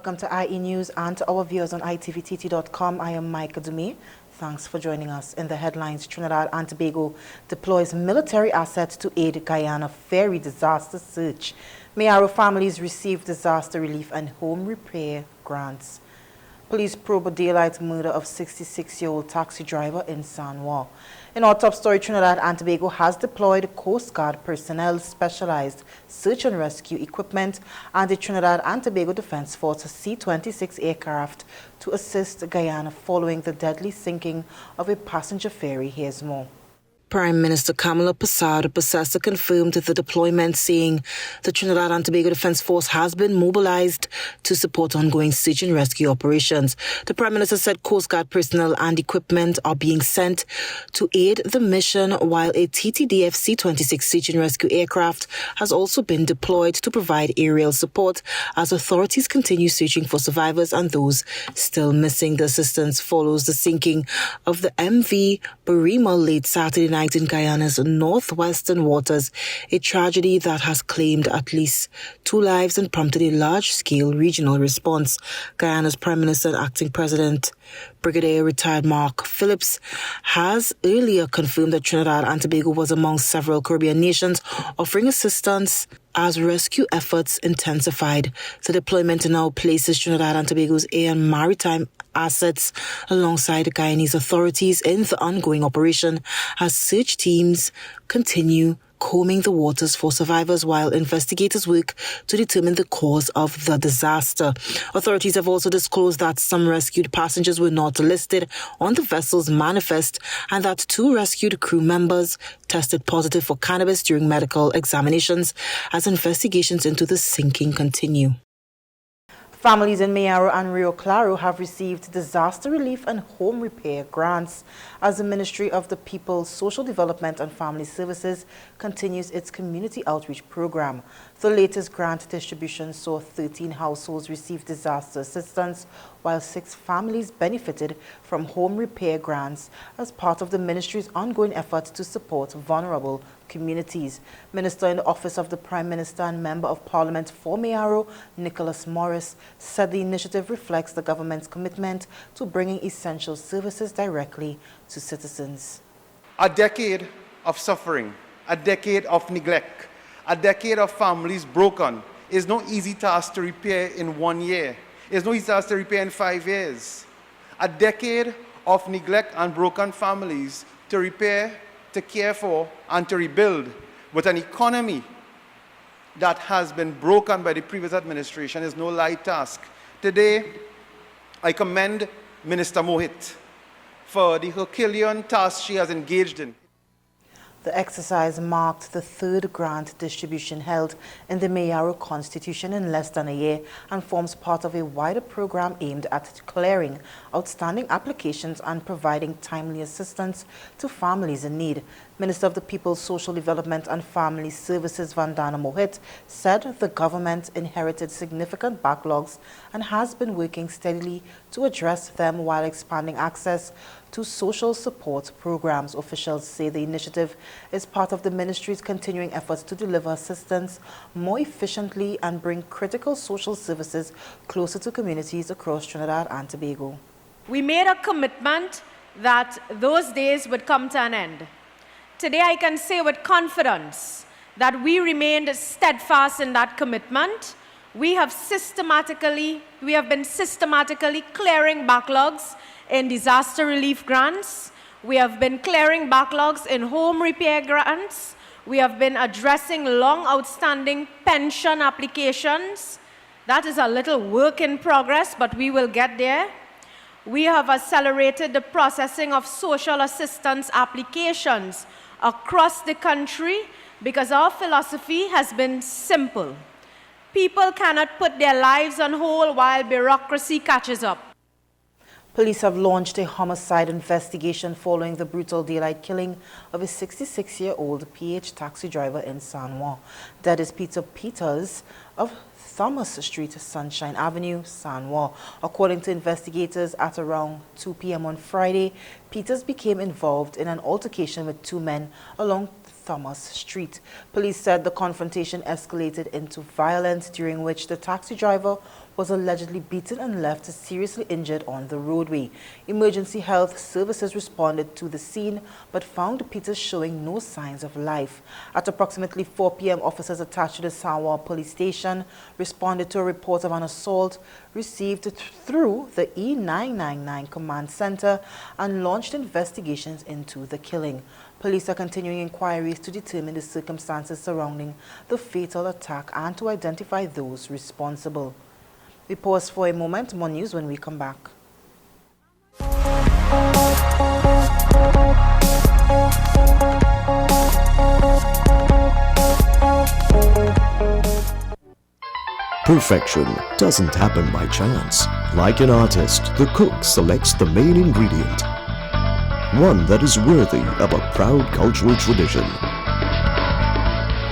welcome to IE News and to our viewers on itvtt.com. I am Micah Dumé. Thanks for joining us. In the headlines, Trinidad and Tobago deploys military assets to aid Guyana ferry disaster search. Mayaro families receive disaster relief and home repair grants. Police probe a daylight murder of 66-year-old taxi driver in San Juan. In our top story, Trinidad and Tobago has deployed Coast Guard personnel, specialized search and rescue equipment, and the Trinidad and Tobago Defense Force C-26 aircraft to assist Guyana following the deadly sinking of a passenger ferry. Here's more. Prime Minister Kamala Persad confirmed the deployment, saying the Trinidad and Tobago Defense Force has been mobilized to support ongoing search and rescue operations. The Prime Minister said Coast Guard personnel and equipment are being sent to aid the mission, while a TTDF C-26 search and rescue aircraft has also been deployed to provide aerial support as authorities continue searching for survivors and those still missing. The assistance follows the sinking of the MV Barima late Saturday night in Guyana's northwestern waters, a tragedy that has claimed at least 2 lives and prompted a large-scale regional response. Guyana's Prime Minister and Acting President, Brigadier retired Mark Phillips, has earlier confirmed that Trinidad and Tobago was among several Caribbean nations offering assistance as rescue efforts intensified. The deployment now places Trinidad and Tobago's air and maritime assets alongside Guyanese authorities in the ongoing operation as search teams continue combing the waters for survivors while investigators work to determine the cause of the disaster. Authorities have also disclosed that some rescued passengers were not listed on the vessel's manifest and that 2 rescued crew members tested positive for cannabis during medical examinations as investigations into the sinking continue. Families in Mayaro and Rio Claro have received disaster relief and home repair grants as the Ministry of the People, Social Development and Family Services continues its community outreach program. The latest grant distribution saw 13 households receive disaster assistance, while 6 families benefited from home repair grants as part of the ministry's ongoing efforts to support vulnerable communities. Minister in the Office of the Prime Minister and Member of Parliament for Mayaro, Nicholas Morris, said the initiative reflects the government's commitment to bringing essential services directly to citizens. A decade of suffering, a decade of neglect, a decade of families broken is no easy task to repair in 1 year. It's no easy task to repair in 5 years. A decade of neglect and broken families to repair, to care for, and to rebuild with an economy that has been broken by the previous administration is no light task. Today, I commend Minister Mohit for the Herculean task she has engaged in. The exercise marked the 3rd grant distribution held in the Mayaro Constitution in less than a year and forms part of a wider program aimed at clearing outstanding applications and providing timely assistance to families in need. Minister of the People, Social Development and Family Services Vandana Mohit said the government inherited significant backlogs and has been working steadily to address them while expanding access to social support programs. Officials say the initiative is part of the ministry's continuing efforts to deliver assistance more efficiently and bring critical social services closer to communities across Trinidad and Tobago. We made a commitment that those days would come to an end. Today I can say with confidence that we remained steadfast in that commitment. We have been systematically clearing backlogs in disaster relief grants. We have been clearing backlogs in home repair grants. We have been addressing long outstanding pension applications. That is a little work in progress, but we will get there. We have accelerated the processing of social assistance applications across the country because our philosophy has been simple. People cannot put their lives on hold while bureaucracy catches up. Police have launched a homicide investigation following the brutal daylight killing of a 66-year-old PH taxi driver in San Juan. That is Peter Peters of Thomas Street, Sunshine Avenue, San Juan. According to investigators, at around 2 p.m. on Friday, Peters became involved in an altercation with 2 men along Thomas Street. Police said the confrontation escalated into violence, during which the taxi driver was allegedly beaten and left seriously injured on the roadway. Emergency health services responded to the scene but found Peter showing no signs of life. At approximately 4 p.m., officers attached to the Saparia police station responded to a report of an assault received through the E999 command center and launched investigations into the killing. Police are continuing inquiries to determine the circumstances surrounding the fatal attack and to identify those responsible. We pause for a moment. More news when we come back. Perfection doesn't happen by chance. Like an artist, the cook selects the main ingredient, one that is worthy of a proud cultural tradition.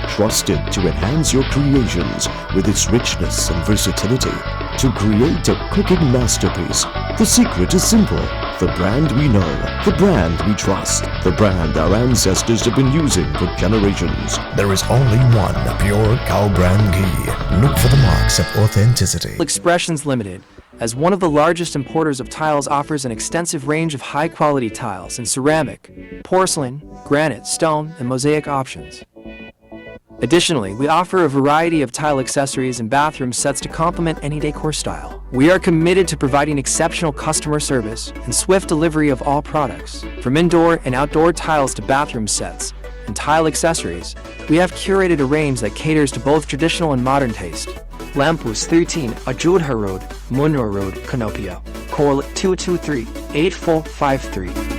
Trusted to enhance your creations with its richness and versatility. To create a cooking masterpiece, the secret is simple. The brand we know, the brand we trust, the brand our ancestors have been using for generations. There is only one pure cow brand ghee. Look for the marks of authenticity. Expressions Limited, as one of the largest importers of tiles, offers an extensive range of high-quality tiles in ceramic, porcelain, granite, stone, and mosaic options. Additionally, we offer a variety of tile accessories and bathroom sets to complement any decor style. We are committed to providing exceptional customer service and swift delivery of all products. From indoor and outdoor tiles to bathroom sets and tile accessories, we have curated a range that caters to both traditional and modern taste. Lampus 13, Ajudha Road, Munro Road, Canopio. Call 223-8453.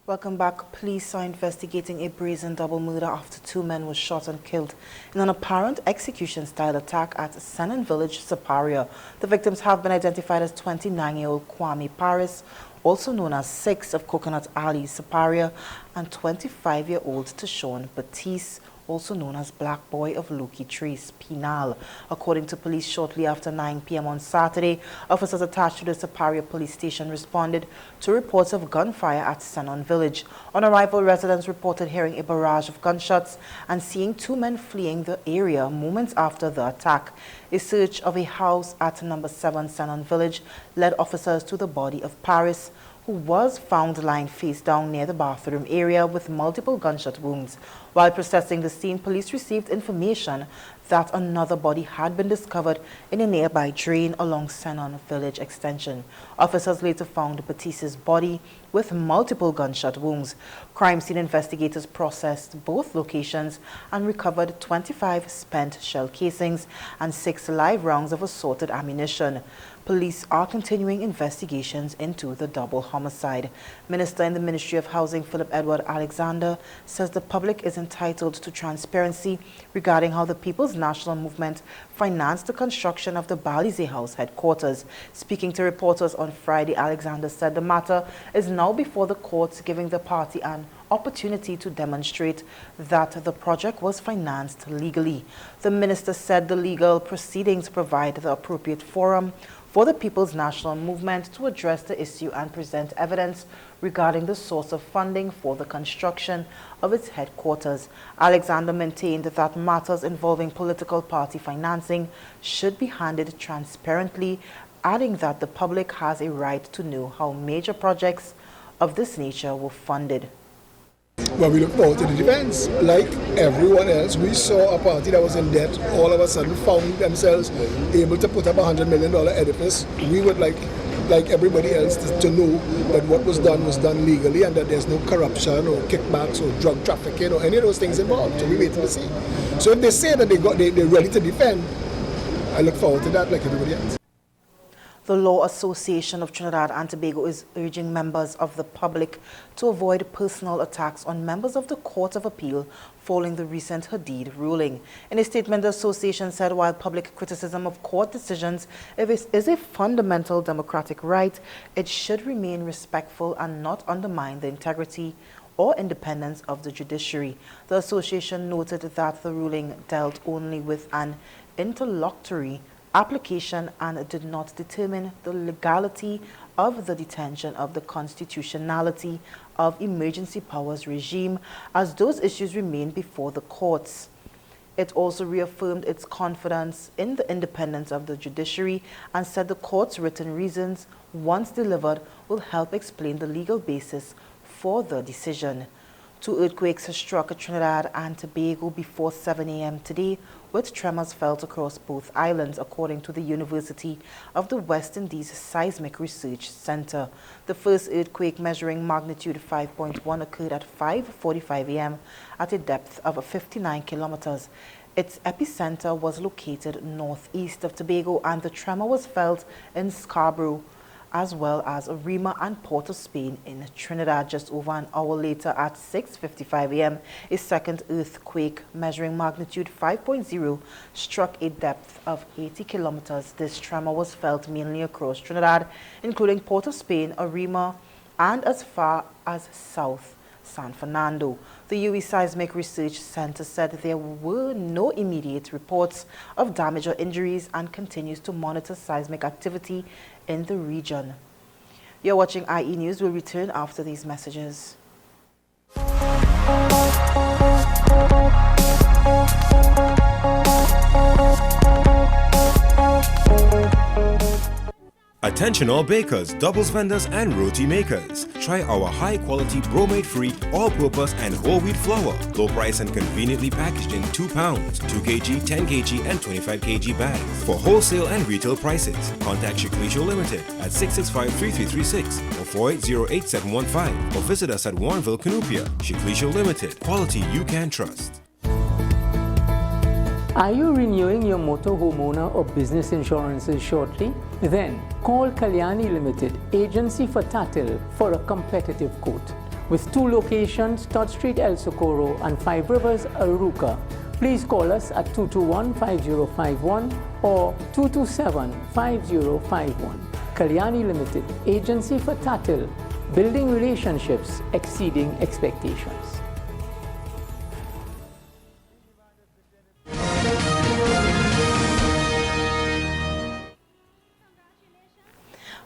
Welcome back. Police are investigating a brazen double murder after 2 men were shot and killed in an apparent execution-style attack at Senon Village, Saparia. The victims have been identified as 29-year-old Kwame Paris, also known as 6 of Coconut Alley, Saparia, and 25-year-old Tashon Batiste, also known as Black Boy of Lucky Trees, Penal. According to police, shortly after 9 p.m. on Saturday, officers attached to the Saparia police station responded to reports of gunfire at Senon Village. On arrival, residents reported hearing a barrage of gunshots and seeing 2 men fleeing the area moments after the attack. A search of a house at number 7 Senon Village led officers to the body of Paris, who was found lying face down near the bathroom area with multiple gunshot wounds. While processing the scene, police received information that another body had been discovered in a nearby drain along Senon Village Extension. Officers later found Batiste's body with multiple gunshot wounds. Crime scene investigators processed both locations and recovered 25 spent shell casings and 6 live rounds of assorted ammunition. Police are continuing investigations into the double homicide. Minister in the Ministry of Housing, Philip Edward Alexander, says the public is entitled to transparency regarding how the People's National Movement financed the construction of the Balize House headquarters. Speaking to reporters on Friday, Alexander said the matter is now before the courts, giving the party an opportunity to demonstrate that the project was financed legally. The minister said the legal proceedings provide the appropriate forum for the People's National Movement to address the issue and present evidence regarding the source of funding for the construction of its headquarters. Alexander maintained that matters involving political party financing should be handled transparently, adding that the public has a right to know how major projects of this nature were funded. Well, we look forward to the defense. Like everyone else, we saw a party that was in debt all of a sudden found themselves able to put up $100 million edifice. We would like everybody else to know that what was done legally and that there's no corruption or kickbacks or drug trafficking or any of those things involved. So we wait to see. So if they say that they're ready to defend, I look forward to that like everybody else. The Law Association of Trinidad and Tobago is urging members of the public to avoid personal attacks on members of the Court of Appeal following the recent Hadid ruling. In a statement, the association said while public criticism of court decisions is a fundamental democratic right, it should remain respectful and not undermine the integrity or independence of the judiciary. The association noted that the ruling dealt only with an interlocutory application and did not determine the legality of the detention of the constitutionality of emergency powers regime, as those issues remain before the courts. It also reaffirmed its confidence in the independence of the judiciary and said the court's written reasons, once delivered, will help explain the legal basis for the decision. 2 earthquakes struck Trinidad and Tobago before 7 a.m. today, with tremors felt across both islands, according to the University of the West Indies Seismic Research Center. The first earthquake, measuring magnitude 5.1, occurred at 5:45 a.m. at a depth of 59 kilometers. Its epicenter was located northeast of Tobago, and the tremor was felt in Scarborough, as well as Arima and Port of Spain in Trinidad. Just over an hour later, at 6:55 a.m., a second earthquake measuring magnitude 5.0 struck a depth of 80 kilometers. This tremor was felt mainly across Trinidad, including Port of Spain, Arima, and as far as South San Fernando. The UE Seismic Research Center said there were no immediate reports of damage or injuries and continues to monitor seismic activity in the region. You're watching IE News. We'll return after these messages. Attention all bakers, doubles vendors and roti makers. Try our high quality bromate free, all purpose and whole wheat flour. Low price and conveniently packaged in 2 pounds, 2 kg, 10 kg and 25 kg bags. For wholesale and retail prices, contact Shiklisho Limited at 665-3336 or 4808-715 or visit us at Warrenville, Canupia. Shiklisho Limited, quality you can trust. Are you renewing your motor, homeowner or business insurances shortly? Then call Kalyani Limited, agency for Tatil, for a competitive quote. With 2 locations, Todd Street, El Socorro and 5 Rivers, Aruca. Please call us at 221-5051 or 227-5051. Kalyani Limited, agency for Tatil, building relationships exceeding expectations.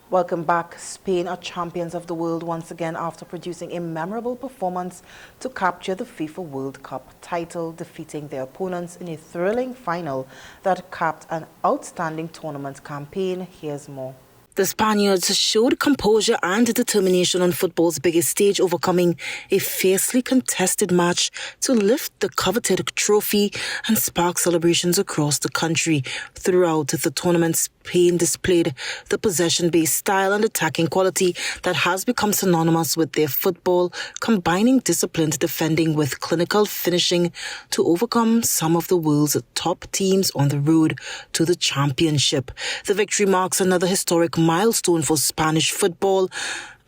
Welcome back. Spain are champions of the world once again after producing a memorable performance to capture the FIFA World Cup title, defeating their opponents in a thrilling final that capped an outstanding tournament campaign. Here's more. The Spaniards showed composure and determination on football's biggest stage, overcoming a fiercely contested match to lift the coveted trophy and spark celebrations across the country. Throughout the tournament, Spain displayed the possession-based style and attacking quality that has become synonymous with their football, combining disciplined defending with clinical finishing to overcome some of the world's top teams on the road to the championship. The victory marks another historic milestone for Spanish football,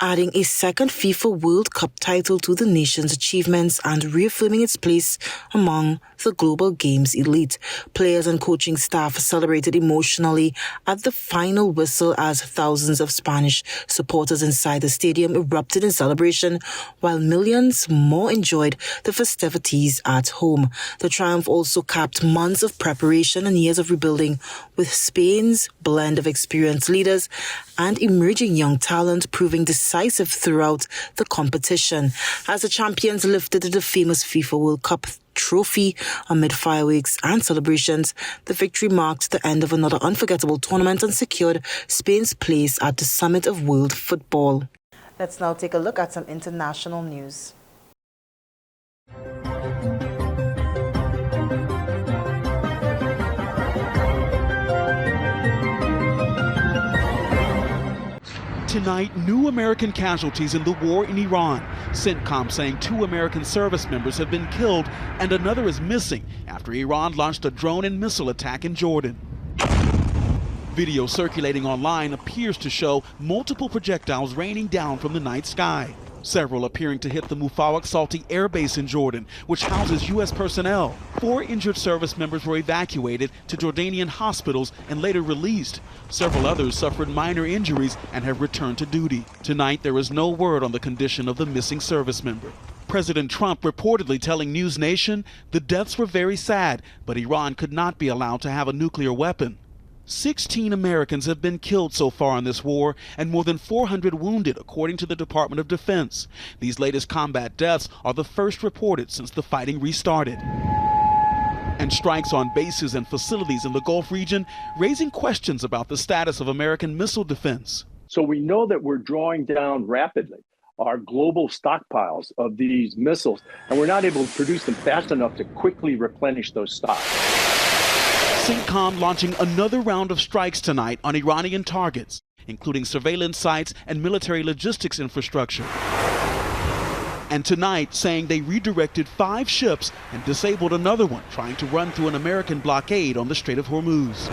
adding a second FIFA World Cup title to the nation's achievements and reaffirming its place among the global games elite. Players and coaching staff celebrated emotionally at the final whistle as thousands of Spanish supporters inside the stadium erupted in celebration, while millions more enjoyed the festivities at home. The triumph also capped months of preparation and years of rebuilding, with Spain's blend of experienced leaders and emerging young talent proving decisive throughout the competition. As the champions lifted the famous FIFA World Cup trophy amid fireworks and celebrations, the victory marked the end of another unforgettable tournament and secured Spain's place at the summit of world football. Let's now take a look at some international news. Tonight, new American casualties in the war in Iran. CENTCOM saying 2 American service members have been killed and another is missing after Iran launched a drone and missile attack in Jordan. Video circulating online appears to show multiple projectiles raining down from the night sky. Several appearing to hit the Mufawak Salti Air Base in Jordan, which houses U.S. personnel. 4 injured service members were evacuated to Jordanian hospitals and later released. Several others suffered minor injuries and have returned to duty. Tonight, there is no word on the condition of the missing service member. President Trump reportedly telling News Nation the deaths were very sad, but Iran could not be allowed to have a nuclear weapon. 16 Americans have been killed so far in this war and more than 400 wounded, according to the Department of Defense. These latest combat deaths are the first reported since the fighting restarted. And strikes on bases and facilities in the Gulf region raising questions about the status of American missile defense. So we know that we're drawing down rapidly our global stockpiles of these missiles, and we're not able to produce them fast enough to quickly replenish those stocks. CENTCOM launching another round of strikes tonight on Iranian targets, including surveillance sites and military logistics infrastructure. And tonight saying they redirected 5 ships and disabled another one trying to run through an American blockade on the Strait of Hormuz.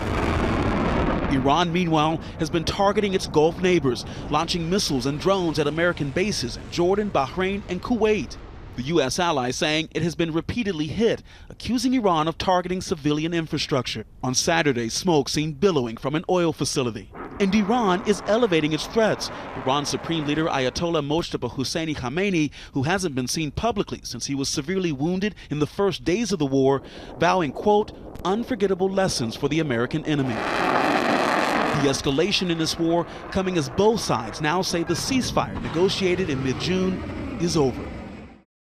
Iran, meanwhile, has been targeting its Gulf neighbors, launching missiles and drones at American bases in Jordan, Bahrain, and Kuwait. The U.S. ally saying it has been repeatedly hit, accusing Iran of targeting civilian infrastructure. On Saturday, smoke seen billowing from an oil facility. And Iran is elevating its threats. Iran's Supreme Leader Ayatollah Mojtaba Hosseini Khamenei, who hasn't been seen publicly since he was severely wounded in the first days of the war, vowing, quote, unforgettable lessons for the American enemy. The escalation in this war coming as both sides now say the ceasefire negotiated in mid-June is over.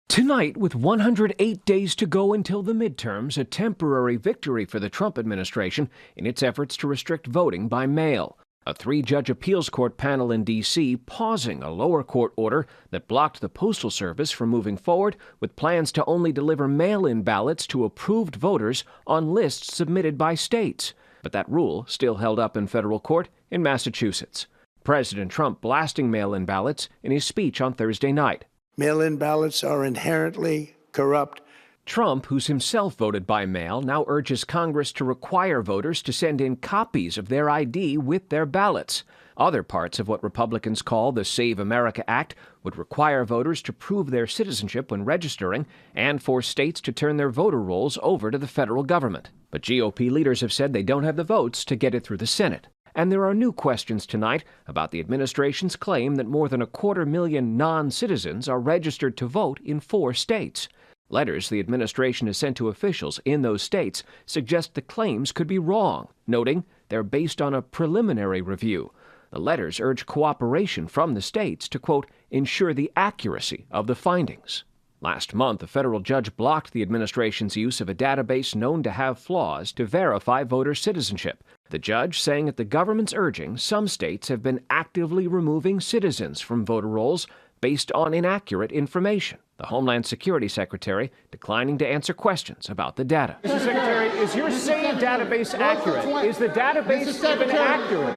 Tonight, with 108 days to go until the midterms, a temporary victory for the Trump administration in its efforts to restrict voting by mail. A 3-judge appeals court panel in D.C. pausing a lower court order that blocked the Postal Service from moving forward with plans to only deliver mail-in ballots to approved voters on lists submitted by states. But that rule still held up in federal court in Massachusetts. President Trump blasting mail-in ballots in his speech on Thursday night. Mail-in ballots are inherently corrupt. Trump, who's himself voted by mail, now urges Congress to require voters to send in copies of their ID with their ballots. Other parts of what Republicans call the Save America Act would require voters to prove their citizenship when registering and force states to turn their voter rolls over to the federal government. But GOP leaders have said they don't have the votes to get it through the Senate. And there are new questions tonight about the administration's claim that more than 250,000 non-citizens are registered to vote in 4 states. Letters the administration has sent to officials in those states suggest the claims could be wrong, noting they're based on a preliminary review. The letters urge cooperation from the states to, quote, ensure the accuracy of the findings. Last month, a federal judge blocked the administration's use of a database known to have flaws to verify voter citizenship. The judge saying at the government's urging, some states have been actively removing citizens from voter rolls based on inaccurate information. The Homeland Security Secretary declining to answer questions about the data. Mr. Secretary, is your SAVE database accurate? Is the database even accurate?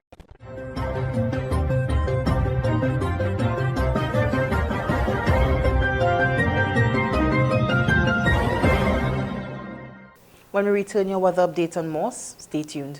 When we return, your weather update on Morse. Stay tuned.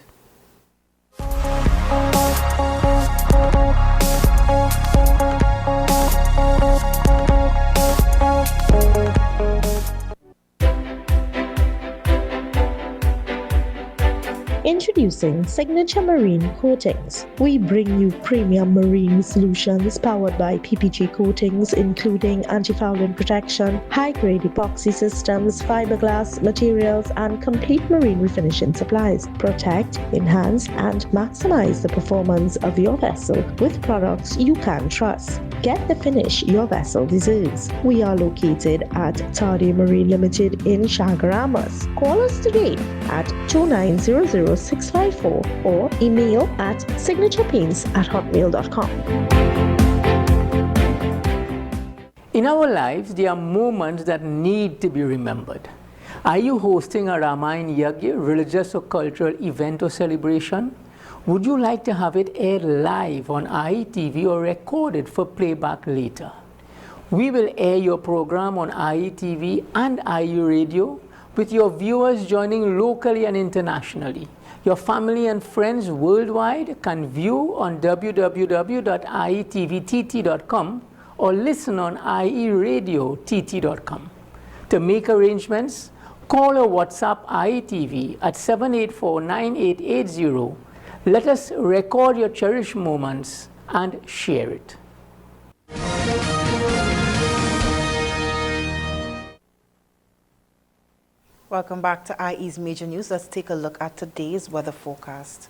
Introducing Signature Marine Coatings. We bring you premium marine solutions powered by PPG coatings, including anti-fouling protection, high-grade epoxy systems, fiberglass materials, and complete marine refinishing supplies. Protect, enhance, and maximize the performance of your vessel with products you can trust. Get the finish your vessel deserves. We are located at Tardy Marine Limited in Chagaramas. Call us today at 2900-654 or email at signaturepaints@hotmail.com. In our lives, there are moments that need to be remembered. Are you hosting a Ramayana Yagya, religious or cultural event or celebration? Would you like to have it aired live on IETV or recorded for playback later? We will air your program on IETV and IE Radio, with your viewers joining locally and internationally. Your family and friends worldwide can view on www.ietvtt.com or listen on ieradiott.com. To make arrangements, call or WhatsApp IETV at 784-9880. Let us record your cherished moments and share it. Welcome back to IE's Major News. Let's take a look at today's weather forecast.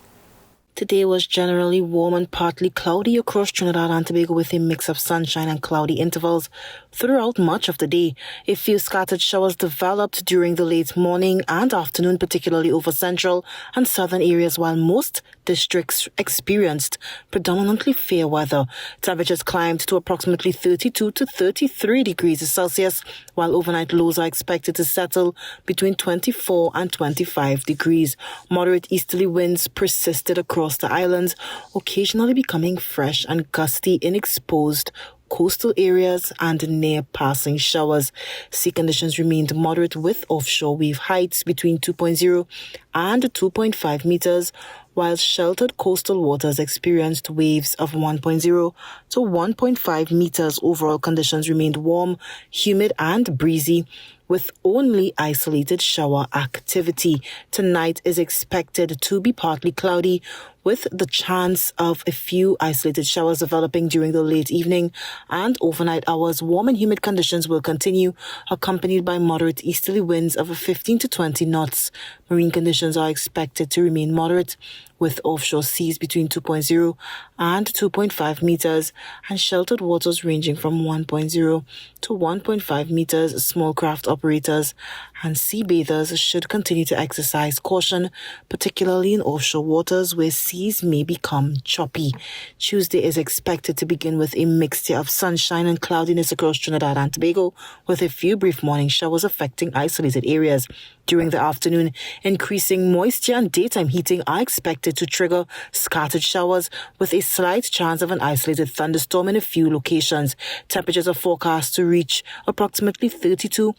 Today was generally warm and partly cloudy across Trinidad and Tobago with a mix of sunshine and cloudy intervals throughout much of the day. A few scattered showers developed during the late morning and afternoon, particularly over central and southern areas, while most districts experienced predominantly fair weather. Temperatures climbed to approximately 32 to 33 degrees Celsius, while overnight lows are expected to settle between 24 and 25 degrees. Moderate easterly winds persisted across the islands, occasionally becoming fresh and gusty in exposed coastal areas and near passing showers. Sea conditions remained moderate with offshore wave heights between 2.0 and 2.5 meters, while sheltered coastal waters experienced waves of 1.0 to 1.5 meters. Overall conditions remained warm, humid and breezy, with only isolated shower activity. Tonight is expected to be partly cloudy, with the chance of a few isolated showers developing during the late evening and overnight hours. Warm and humid conditions will continue, accompanied by moderate easterly winds of 15 to 20 knots. Marine conditions are expected to remain moderate, with offshore seas between 2.0 and 2.5 meters and sheltered waters ranging from 1.0 to 1.5 meters. Small craft operators and sea bathers should continue to exercise caution, particularly in offshore waters where seas may become choppy. Tuesday is expected to begin with a mixture of sunshine and cloudiness across Trinidad and Tobago, with a few brief morning showers affecting isolated areas. During the afternoon, increasing moisture and daytime heating are expected to trigger scattered showers, with a slight chance of an isolated thunderstorm in a few locations. Temperatures are forecast to reach approximately 32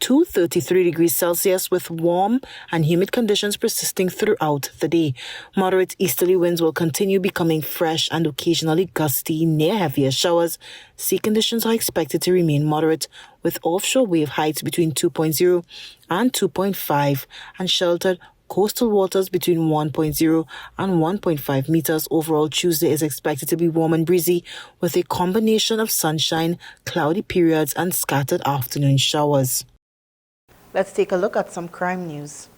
to 33 degrees Celsius, with warm and humid conditions persisting throughout the day. Moderate easterly winds will continue, becoming fresh and occasionally gusty near heavier showers. Sea conditions are expected to remain moderate, with offshore wave heights between 2.0 and 2.5 and sheltered coastal waters between 1.0 and 1.5 meters. Overall, Tuesday is expected to be warm and breezy, with a combination of sunshine, cloudy periods and scattered afternoon showers. Let's take a look at some crime news.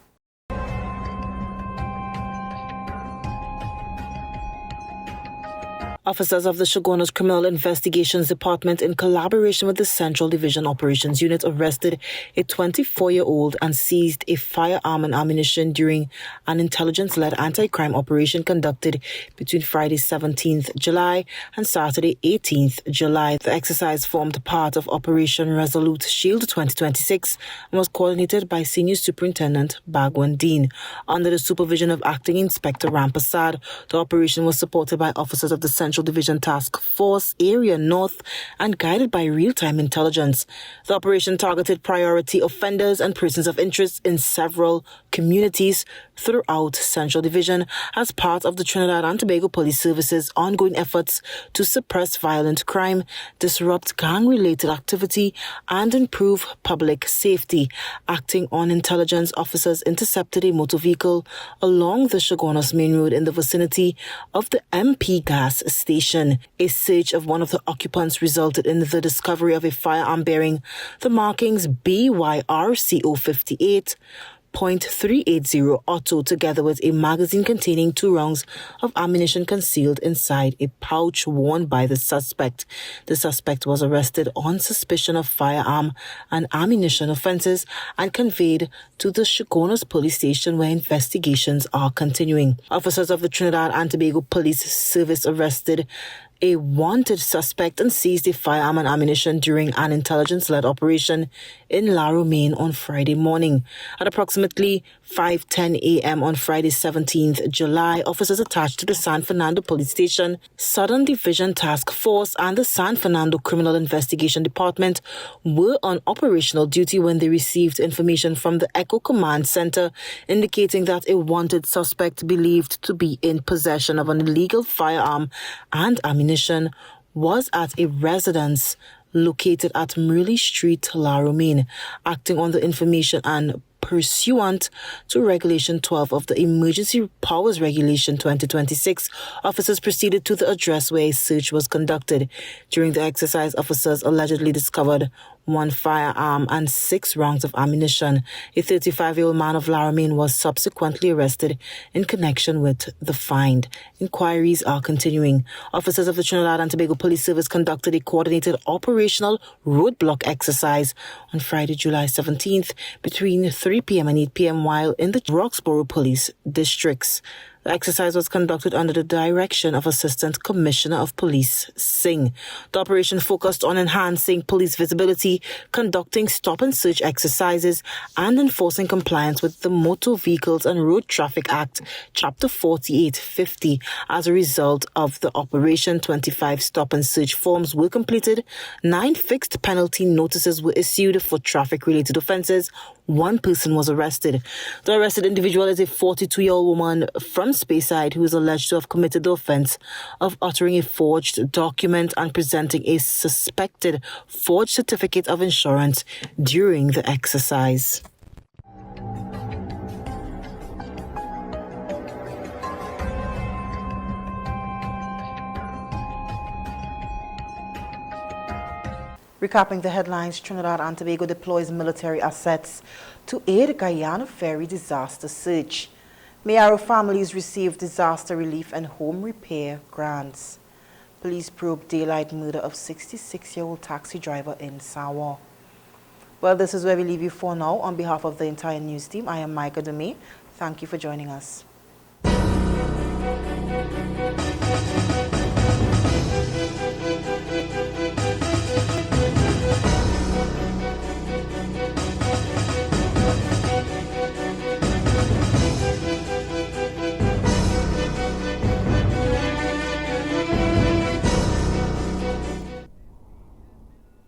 Officers of the Shoguna's Criminal Investigations Department, in collaboration with the Central Division Operations Unit, arrested a 24-year-old and seized a firearm and ammunition during an intelligence-led anti-crime operation conducted between Friday 17th July and Saturday 18th July. The exercise formed part of Operation Resolute Shield 2026 and was coordinated by Senior Superintendent Bagwan Dean. Under the supervision of Acting Inspector Rampasad, the operation was supported by officers of the Central Division Task Force Area North and guided by real-time intelligence. The operation targeted priority offenders and persons of interest in several communities throughout Central Division as part of the Trinidad and Tobago Police Service's ongoing efforts to suppress violent crime, disrupt gang-related activity, and improve public safety. Acting on intelligence, officers intercepted a motor vehicle along the Shoguna's main road in the vicinity of the MP gas station. A search of one of the occupants resulted in the discovery of a firearm bearing the markings BYRCO 58. .380 Auto, together with a magazine containing 2 rounds of ammunition concealed inside a pouch worn by the suspect. The suspect was arrested on suspicion of firearm and ammunition offences and conveyed to the Shoguna's police station, where investigations are continuing. Officers of the Trinidad and Tobago Police Service arrested a wanted suspect and seized a firearm and ammunition during an intelligence-led operation in Laro, Maine on Friday morning. At approximately 5:10 a.m. on Friday 17th July, officers attached to the San Fernando Police Station, Southern Division Task Force and the San Fernando Criminal Investigation Department were on operational duty when they received information from the Echo Command Center indicating that a wanted suspect believed to be in possession of an illegal firearm and ammunition was at a residence located at Murley Street, Laro, Maine. Acting on the information and pursuant to Regulation 12 of the Emergency Powers Regulation 2026, officers proceeded to the address where a search was conducted. During the exercise, officers allegedly discovered 1 firearm, and 6 rounds of ammunition. A 35-year-old man of Laramine was subsequently arrested in connection with the find. Inquiries are continuing. Officers of the Trinidad and Tobago Police Service conducted a coordinated operational roadblock exercise on Friday, July 17th between 3 p.m. and 8 p.m. while in the Roxborough Police districts. The exercise was conducted under the direction of Assistant Commissioner of Police Singh. The operation focused on enhancing police visibility, conducting stop and search exercises, and enforcing compliance with the Motor Vehicles and Road Traffic Act, Chapter 4850. As a result of the operation, 25 stop and search forms were completed, 9 fixed penalty notices were issued for traffic-related offences. 1 person was arrested. The arrested individual is a 42-year-old woman from Speyside who is alleged to have committed the offence of uttering a forged document and presenting a suspected forged certificate of insurance during the exercise. Recapping the headlines, Trinidad and Tobago deploys military assets to aid Guyana ferry disaster search. Mayaro families receive disaster relief and home repair grants. Police probe daylight murder of 66-year-old taxi driver in Sawa. Well, this is where we leave you for now. On behalf of the entire news team, I am Micah Dumé. Thank you for joining us.